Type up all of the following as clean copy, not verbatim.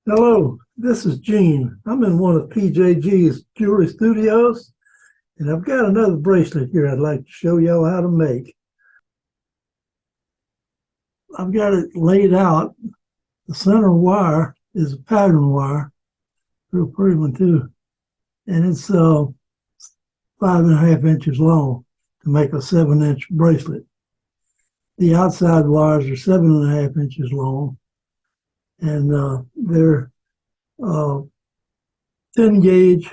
Hello, this is Gene. I'm in one of PJG's jewelry studios, and I've got another bracelet here I'd like to show y'all how to make. I've got it laid out. The center wire is a pattern wire, real pretty one too, and it's 5.5 inches long to make a 7-inch bracelet. The outside wires are 7.5 inches long, and they're 10 gauge,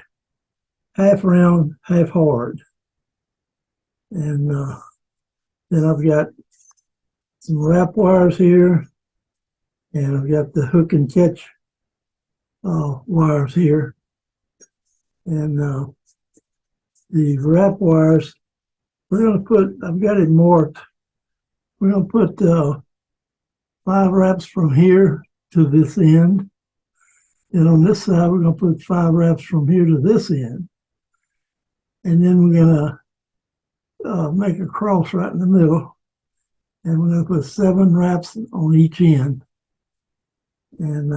half round, half hard. And then I've got some wrap wires here, and I've got the hook and catch wires here. And the wrap wires, I've got it marked. We're going to put 5 wraps from here to this end. And on this side, we're going to put 5 wraps from here to this end. And then we're going to make a cross right in the middle. And we're going to put 7 wraps on each end. And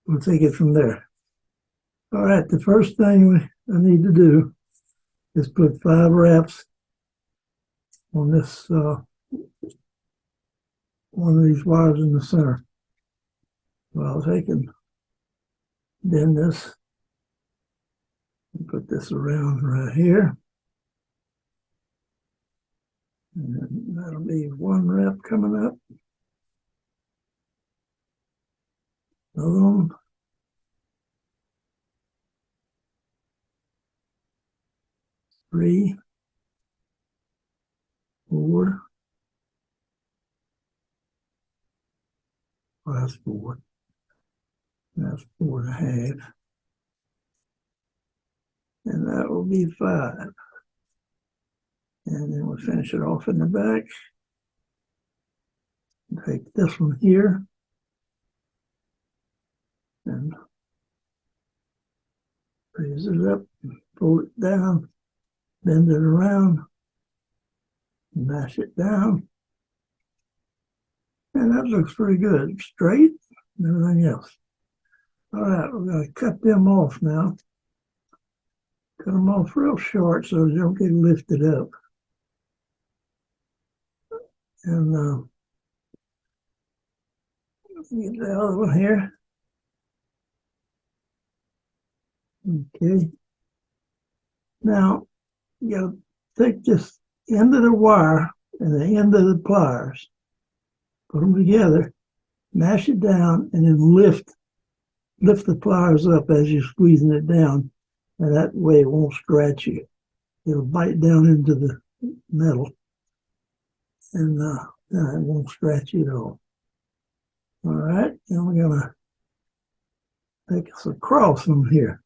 we'll take it from there. All right, the first thing I need to do is put 5 wraps on this one of these wires in the center. So I'll take and bend this and put this around right here. And that'll be 1 wrap coming up. Another one. 3, 4. Well, that's 4. That's 4.5. And that will be 5. And then we'll finish it off in the back. Take this one here and raise it up, pull it down, bend it around, mash it down. And that looks pretty good, straight and everything else. All right, we're going to cut them off now. Cut them off real short so they don't get lifted up. And get the other one here. Okay. Now, you got to take this end of the wire and the end of the pliers, put them together, mash it down, and then lift the pliers up as you're squeezing it down, and that way it won't scratch you. It'll bite down into the metal, and it won't scratch you at all. All right, and we're going to make us a cross from here,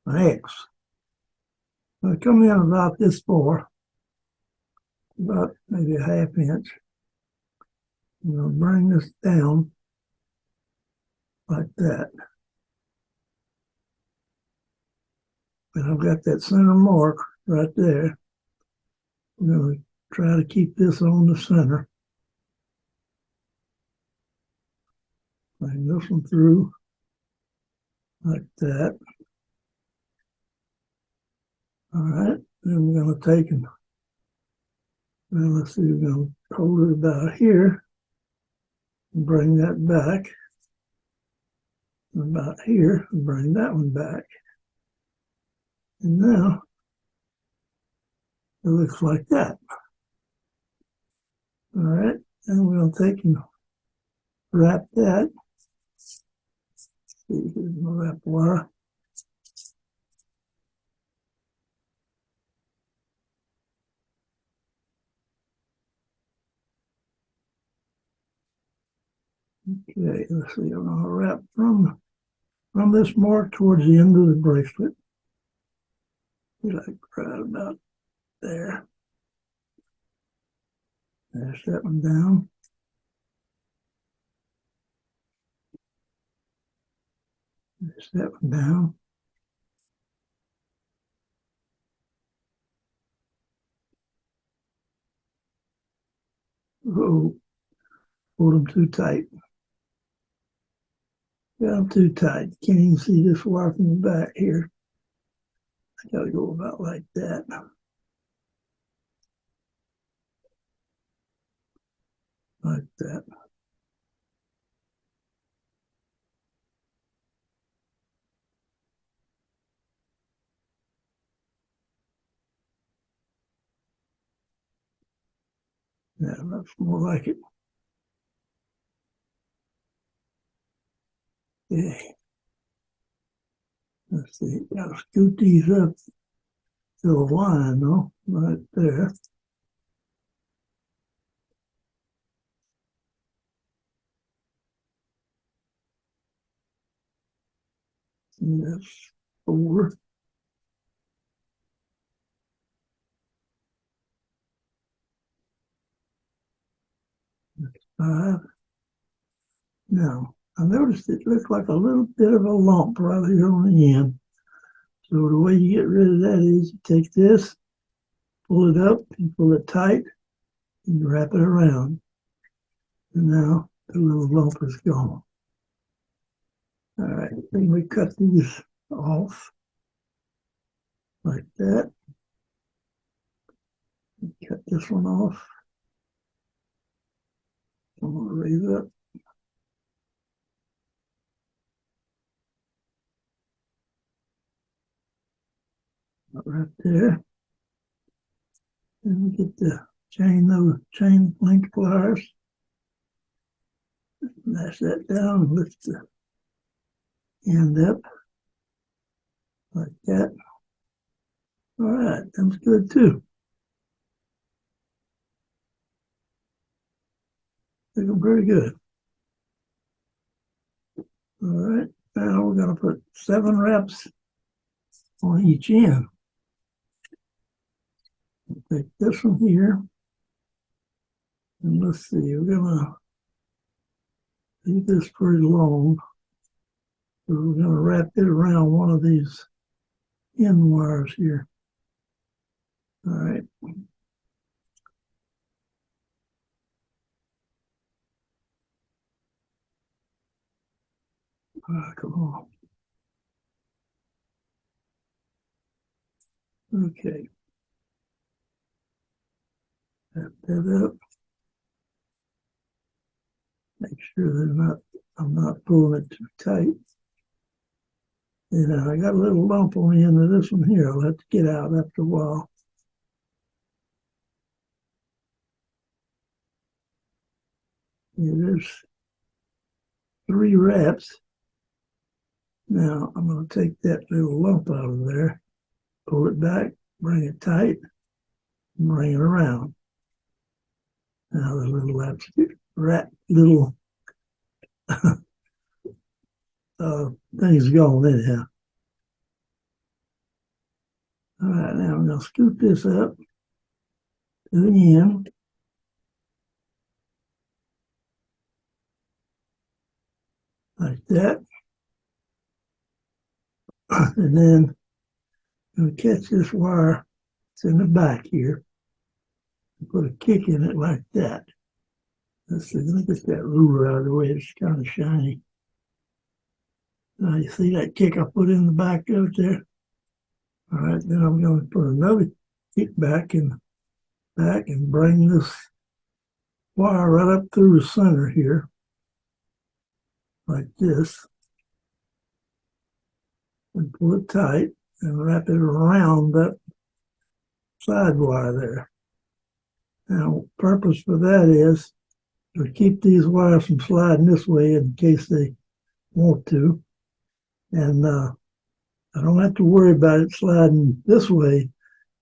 an X. I'll come in about this far, about maybe a 1/2 inch. I'm going to bring this down like that. And I've got that center mark right there. I'm going to try to keep this on the center. Bring this one through like that. All right, then we're going to take and, well, let's see, we're going to hold it about here and bring that back. And about here and bring that one back. And now it looks like that. All right, and we're going to take and wrap that. See, here's my wrap wire. Okay, let's see, I'm going to wrap from this mark towards the end of the bracelet. Like right about there. Mash that one down. Mash that one down. Oh, hold them too tight. Got them too tight. Can't even see this wire from the back here. I gotta go about like that. Like that. Yeah, that's more like it. Okay. Let's see. Gotta scoot these up to the line, though, right there. And that's 4. That's 5. Now, I noticed it looked like a little bit of a lump right here on the end. So the way you get rid of that is you take this, pull it up, and pull it tight, and you wrap it around. And now the little lump is gone. All right, then we cut these off like that. Cut this one off. I'm going to raise up. Right there. And we get the those chain link pliers. Mash that down and lift the end up like that. All right, that's good too. Looking pretty good. All right, now we're going to put 7 wraps on each end. We'll take this one here. And let's see, we're going to leave this pretty long. So we're going to wrap it around one of these end wires here. All right. Come on. Okay. Wrap that up. Make sure I'm not pulling it too tight. And I got a little lump on the end of this one here. I'll have to get out after a while. Yeah, there's 3 wraps. Now I'm going to take that little lump out of there, pull it back, bring it tight, and bring it around. Now the little little thing's gone anyhow. All right, now I'm going to scoop this up to the end. Like that. And then I'm going to catch this wire. It's in the back here. And put a kick in it like that. Let's see, let me get that ruler out of the way. It's kind of shiny. Now you see that kick I put in the back of it there? All right, then I'm going to put another kick back and bring this wire right up through the center here, like this, and pull it tight and wrap it around that side wire there. Now, purpose for that is to keep these wires from sliding this way in case they want to. And I don't have to worry about it sliding this way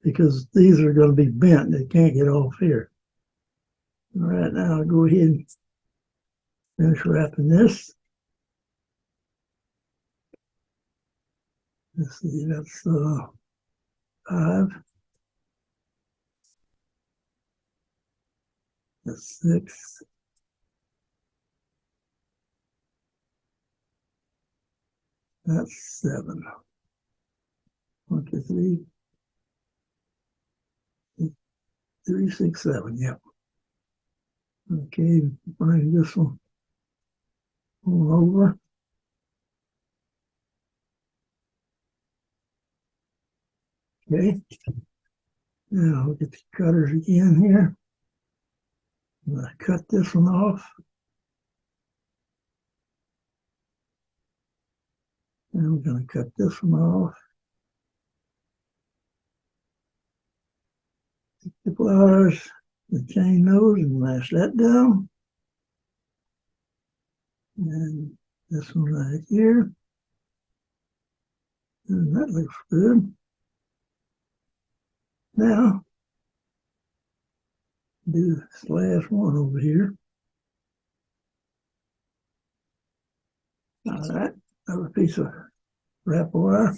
because these are going to be bent. They can't get off here. All right, now I'll go ahead and finish wrapping this. Let's see, that's 5. That's 6. That's 7. 1, 2, 3, 6, 7. Yep. Okay, bring this one over. Okay. Now we'll get the cutters again here. I'm going to cut this one off. And we're going to cut this one off. Take the pliers, the chain nose, and lash that down. And this one right here. And that looks good. Now, do this last one over here. All right, another piece of wrap wire.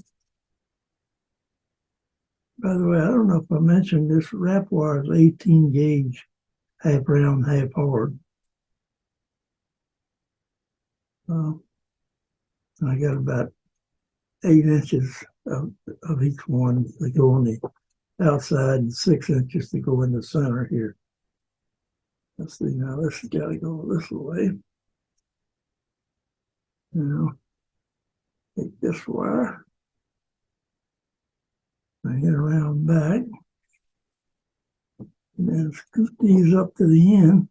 By the way, I don't know if I mentioned this wrap wire is 18 gauge, half round, half hard. I got about 8 inches of each one to go on the outside and 6 inches to go in the center here. Let's see, now this has got to go this way. Now, take this wire, bring it around back, and then scoop these up to the end,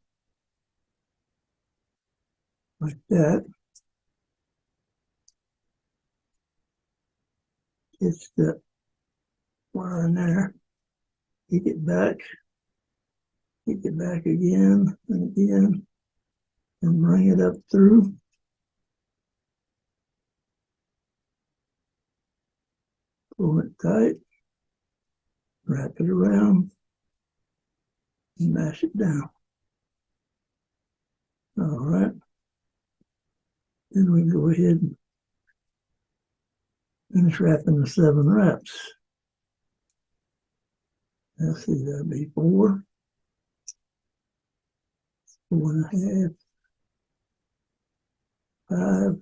like that. It's the wire in there. Kick it back again and again, and bring it up through. Pull it tight, wrap it around, and mash it down. All right. Then we go ahead and finish wrapping the 7 wraps. Let's see, that'll be 4, 4.5, 5,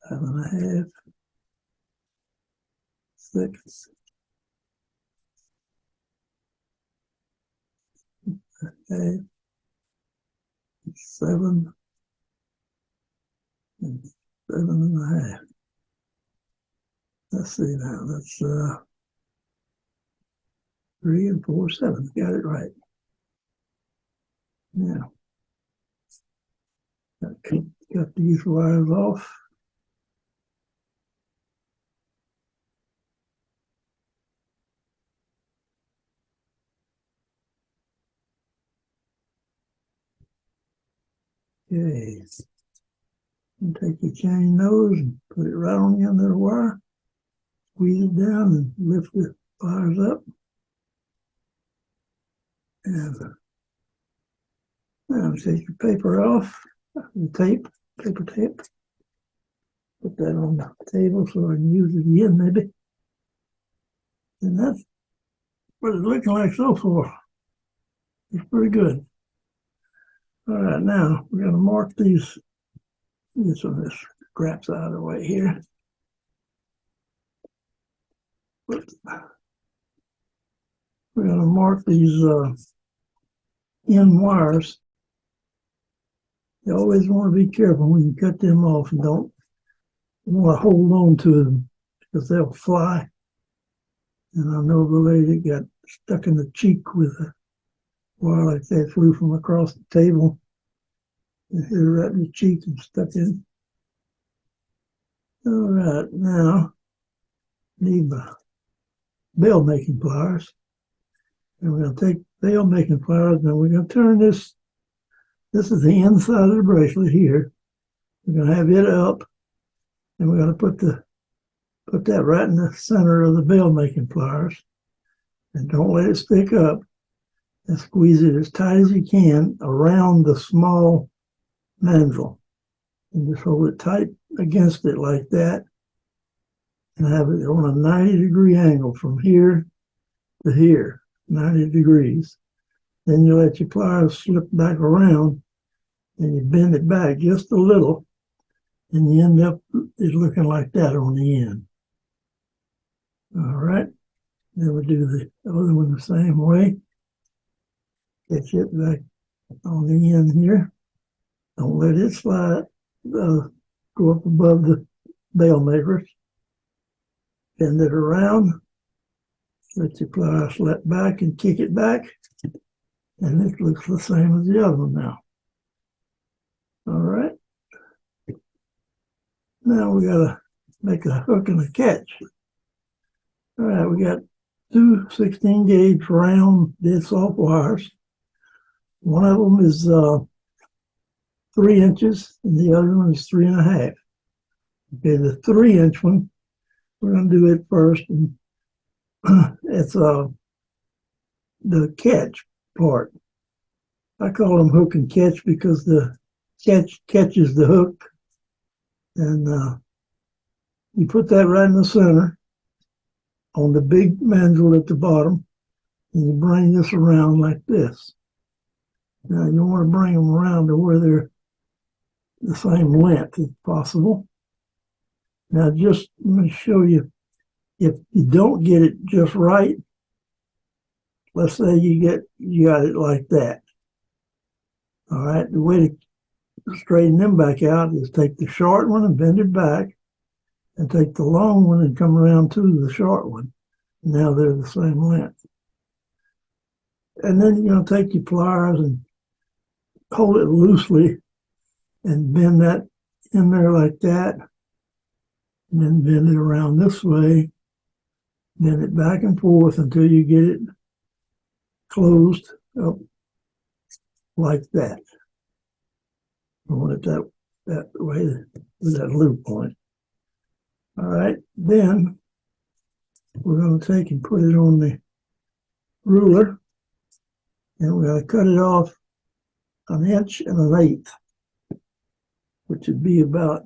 5.5, 6, 8, 7, and 7.5. Let's see now, that's 3 and 4, 7. Got it right. Now, cut these wires off. Okay. And take your chain nose and put it right on the end of the wire. Squeeze it down and lift the wires up. And now take your paper off, the tape, paper tape. Put that on the table so I can use it again maybe. And that's what it's looking like so far. It's pretty good. All right, now we're going to mark these. Get some of this scraps out of the way here. We're going to mark these end wires. You always want to be careful when you cut them off and don't want to hold on to them because they'll fly. And I know the lady got stuck in the cheek with a wire like that, flew from across the table and hit her right in the cheek and stuck in. All right, now need my bail making pliers. And we're going to take bail making pliers and we're going to turn this. This is the inside of the bracelet here. We're going to have it up and we're going to put that right in the center of the bail making pliers. And don't let it stick up. And squeeze it as tight as you can around the small mandrel. And just hold it tight against it like that. And have it on a 90-degree angle from here to here, 90 degrees. Then you let your pliers slip back around and you bend it back just a little and you end up it looking like that on the end. All right. Then we do the other one the same way. Catch it back on the end here. Don't let it slide, go up above the bail makers. bend it around, let your pliers slip back and kick it back, and it looks the same as the other one now. All right. Now we gotta make a hook and a catch. All right, we got two 16-gauge round dead soft wires. One of them is 3 inches, and the other one is 3.5. Okay, the 3-inch one, we're going to do it first, and it's the catch part. I call them hook and catch because the catch catches the hook, and you put that right in the center on the big mandrel at the bottom, and you bring this around like this. Now you want to bring them around to where they're the same length if possible. Now just let me show you, if you don't get it just right, let's say you got it like that. All right, the way to straighten them back out is take the short one and bend it back, and take the long one and come around to the short one. Now they're the same length. And then you're going to take your pliers and hold it loosely and bend that in there like that, and then bend it around this way, bend it back and forth until you get it closed up like that. I want it that way with that loop on it. All right, then we're going to take and put it on the ruler, and we're going to cut it off 1 1/8 inches, which would be about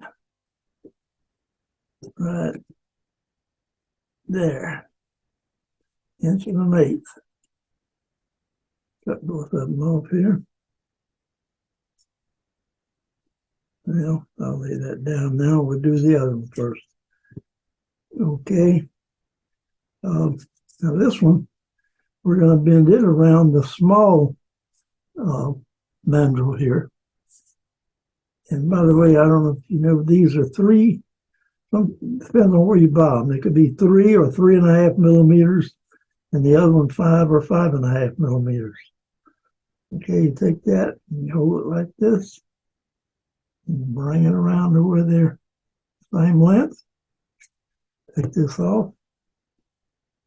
right there, 1 1/8 inches. Cut both of them off here. Well, I'll lay that down now. We'll do the other one first. Okay. Now this one, we're going to bend it around the small mandrel here. And by the way, I don't know if you know, these are depends on where you buy them. They could be 3 or 3.5 millimeters, and the other one 5 or 5.5 millimeters. Okay, you take that and you hold it like this, and bring it around to where they're same length. Take this off.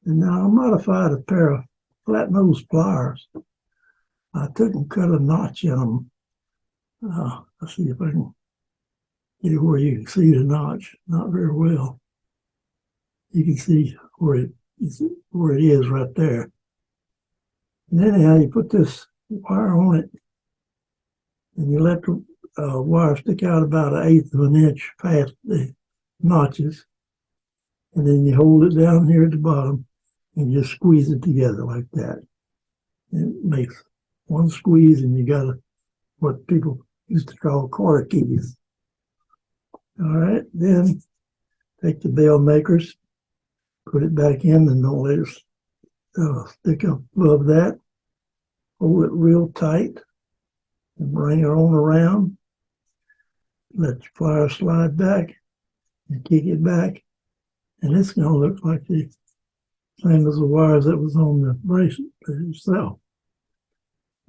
And now I modified a pair of flat nose pliers. I took and cut a notch in them. Let's see if I can get it where you can see the notch. Not very well. You can see where it is right there. And anyhow, you put this wire on it, and you let the wire stick out about 1/8 of an inch past the notches, and then you hold it down here at the bottom and just squeeze it together like that. And it makes one squeeze, and you got what people used to call quarter keys. All right, then take the bail makers, put it back in, and don't let it stick up above that. Hold it real tight and bring it on around. Let your pliers slide back and kick it back, and it's going to look like the same as the wires that was on the bracelet itself.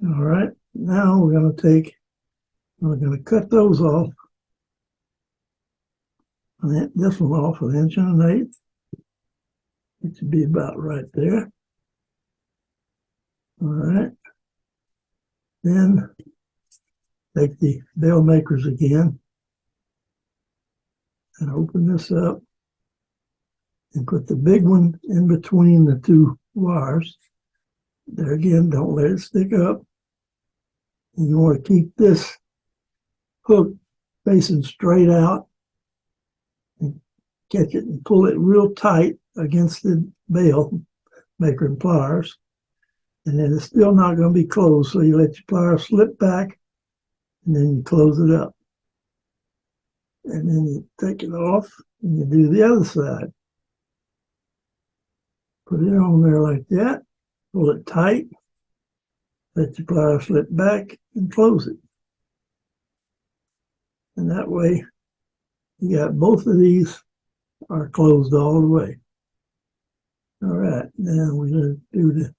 All right, now we're going to cut those off. And this one off 1 1/8 inches. It should be about right there. All right. Then take the bail makers again and open this up and put the big one in between the two wires. There again, don't let it stick up. And you want to keep this hook facing straight out and catch it and pull it real tight against the bail maker and pliers. And then it's still not going to be closed, so you let your pliers slip back, and then you close it up. And then you take it off, and you do the other side. Put it on there like that, pull it tight, let your pliers slip back, and close it. And that way, you got both of these are closed all the way. All right, now we're going to do the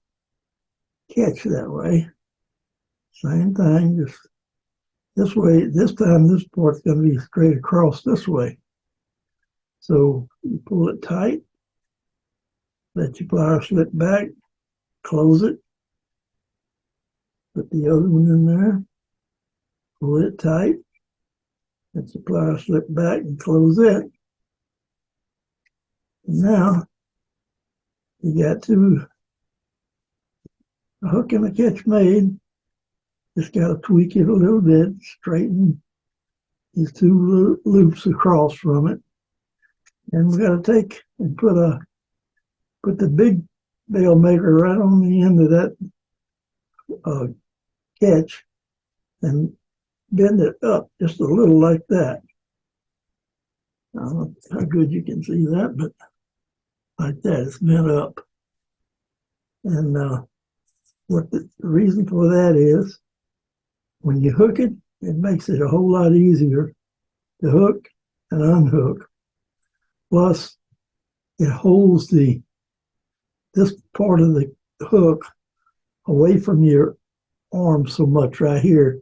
catch that way. Same thing, just this way. This time this part's going to be straight across this way. So you pull it tight, let your plier slip back, close it, put the other one in there, pull it tight, let the plier slip back and close it. And now you got a hook and a catch made. Just got to tweak it a little bit, straighten these two loops across from it. And we got to take and put the big bail maker right on the end of that catch and bend it up just a little like that. I don't know how good you can see that, but like that, it's bent up. And what the reason for that is, when you hook it, it makes it a whole lot easier to hook and unhook. Plus, it holds this part of the hook away from your arm so much right here,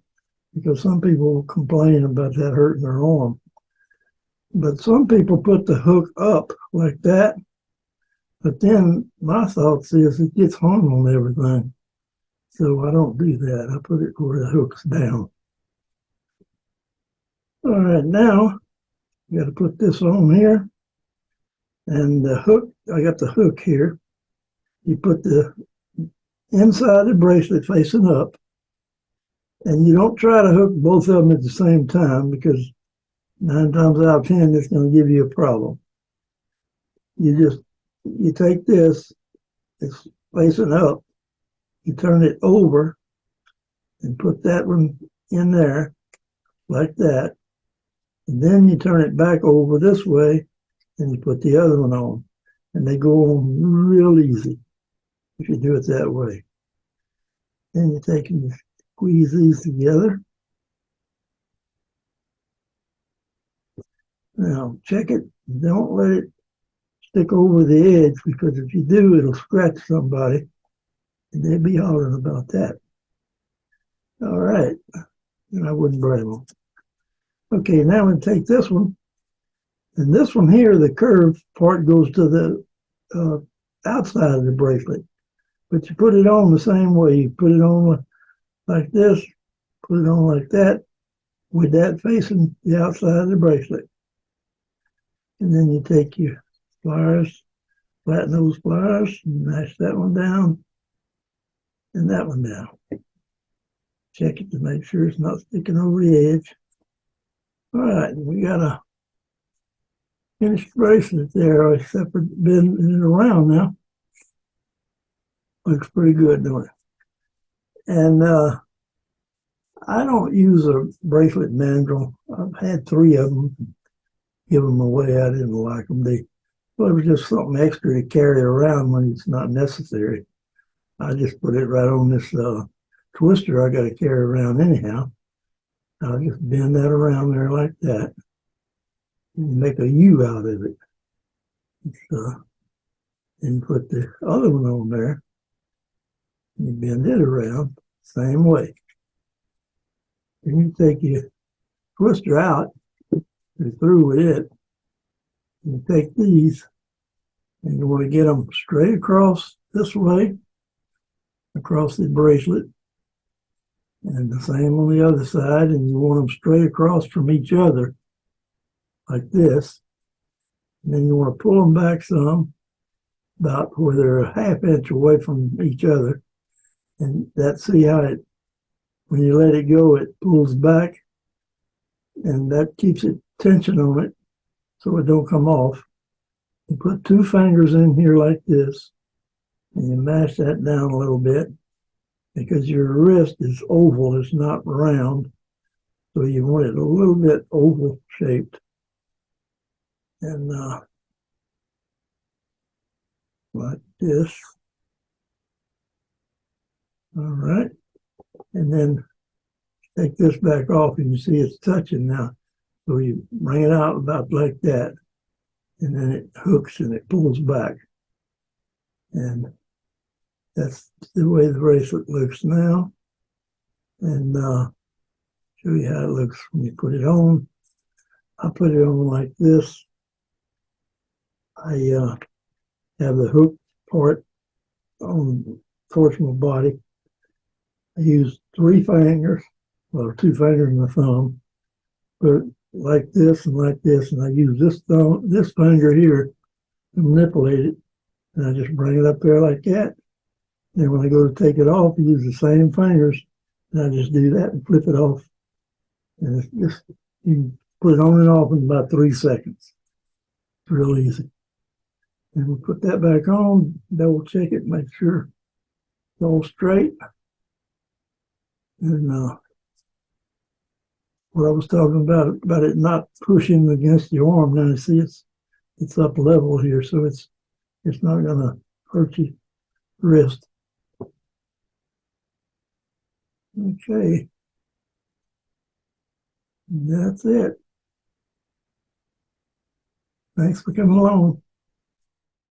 because some people will complain about that hurting their arm. But some people put the hook up like that, but then my thoughts is it gets hung on everything. So I don't do that. I put it where the hook's down. All right, now you got to put this on here. And the hook, I got the hook here. You put the inside of the bracelet facing up. And you don't try to hook both of them at the same time, because 9 times out of 10, it's going to give you a problem. You take this, it's facing up, you turn it over and put that one in there like that. And then you turn it back over this way and you put the other one on. And they go on real easy if you do it that way. Then you take and squeeze these together. Now check it. Don't let it stick over the edge, because if you do, it'll scratch somebody. And they'd be hollering about that. All right. And I wouldn't blame them. Okay, now we take this one. And this one here, the curved part goes to the outside of the bracelet. But you put it on the same way. You put it on like this, put it on like that, with that facing the outside of the bracelet. And then you take your pliers, flatten those pliers, and mash that one down and that one down. Check it to make sure it's not sticking over the edge. All right, we got a finished bracelet there, except for bending it around now. Looks pretty good, don't it? And I don't use a bracelet mandrel. I've had 3 of them, give them away. I didn't like them. It was just something extra to carry around when it's not necessary. I just put it right on this twister I got to carry around anyhow. I'll just bend that around there like that and make a U out of it. And put the other one on there. You bend it around, same way. Then you take your twister out, you're through with it. You take these, and you want to get them straight across this way, across the bracelet, and the same on the other side, and you want them straight across from each other, like this. And then you want to pull them back some, about where they're a ½ inch away from each other. And see how it, when you let it go, it pulls back, and that keeps it tension on it so it don't come off. You put 2 fingers in here like this, and you mash that down a little bit, because your wrist is oval, it's not round, so you want it a little bit oval shaped. And like this. All right. And then take this back off, and you see it's touching now. So you bring it out about like that, and then it hooks and it pulls back. And that's the way the bracelet looks now. And show you how it looks when you put it on. I put it on like this. I have the hook part on towards my body. I use 3 fingers, well, 2 fingers and a thumb, but like this, and I use this finger here to manipulate it, and I just bring it up there like that. Then when I go to take it off, I use the same fingers, and I just do that and flip it off. And it's just, you can put it on and off in about 3 seconds. It's real easy. And we'll put that back on, double check it, make sure it's all straight. And what I was talking about it not pushing against your arm. Now you see it's up level here, so it's not gonna hurt your wrist. Okay. That's it. Thanks for coming along.